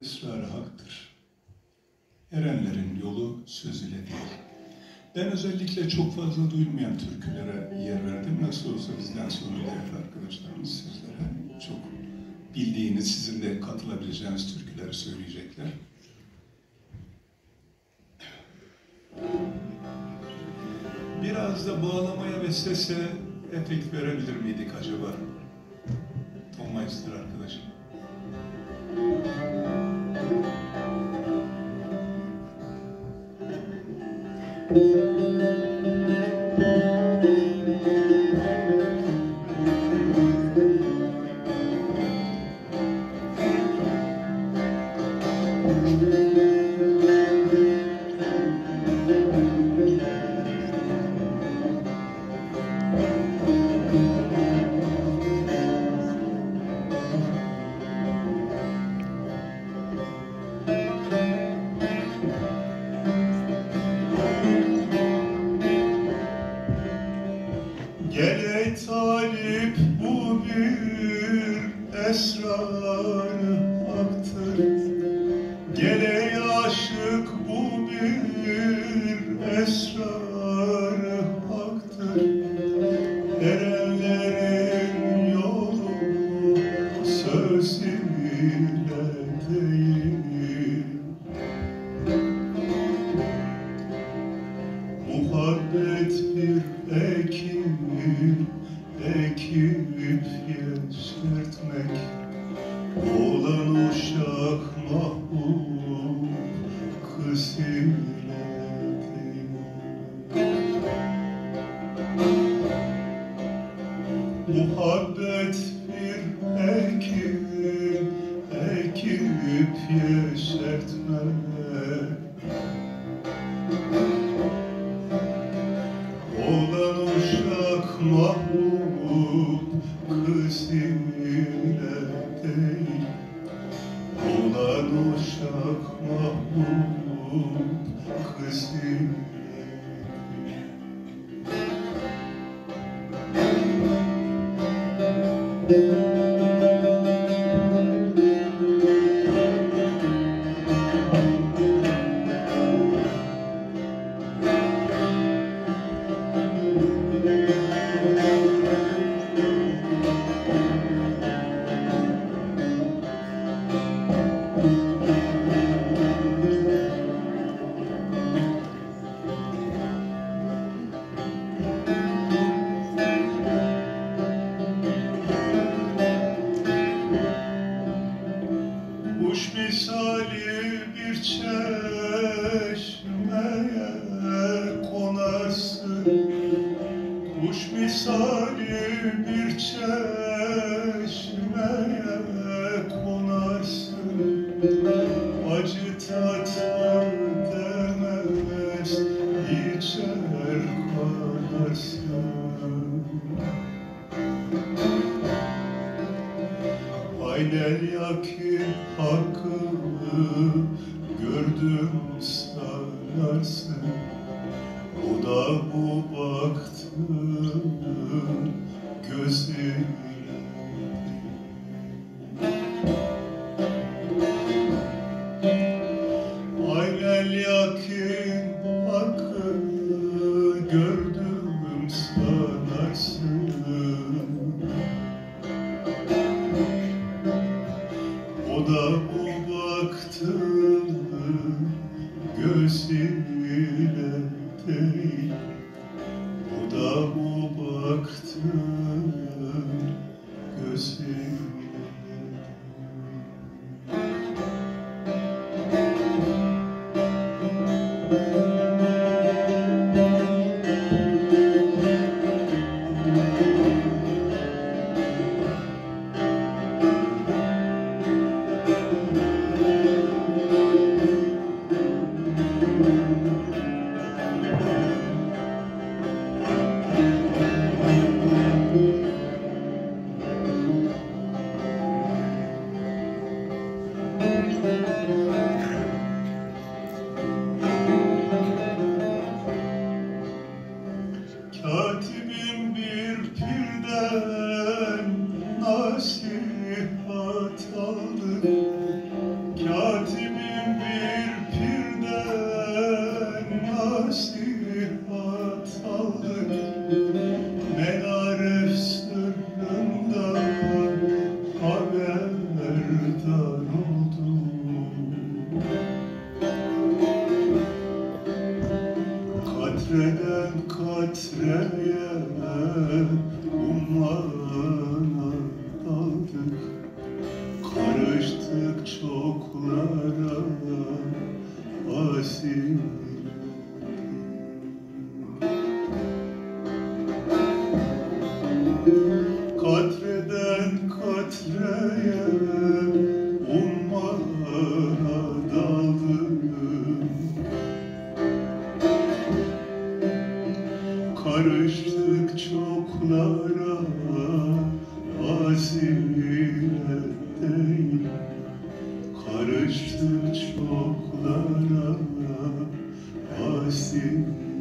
ısrarı haktır. Erenlerin yolu söz ile değil. Ben özellikle çok fazla duyulmayan türkülere yer verdim. Nasıl olsa bizden sonra değerli arkadaşlarımız sizlere çok bildiğiniz, sizin de katılabileceğiniz türküleri söyleyecekler. Biraz da bağlamaya ve sese efekt verebilir miydik acaba? Tom Meister arkadaşım. Gel ey talip, bu bir esrar-ı haktır. Gel ey aşık, bu bir esrar-ı haktır. Erenlerin yolu söz ile değil. Muhabbet bir ekip yeşertmek, oğlan uşak mahbub kız ile değil. Muhabbet bir ekip yeşertmek, oğlan uşak mahbub kız ile değil. Oğlan uşak mahbub kız ile değil. Kuş misali bir çeşmeye konarsın. Kuş misali bir çeşmeye konarsın. Acı tatlar demez, içer kanarsın. Aynel yakin hakkı gördüm sanarsın. O da bu baktığın gözüyle. Aynel yakin hakkı gördüm sanarsın. O da bu baktığın gözüyle değil. O da bu baktığın gözüyle. çoklara asil. Katreden katreye ummana daldım. Karıştık çoklara fazilet değil. Karıştık çoklara fazilet.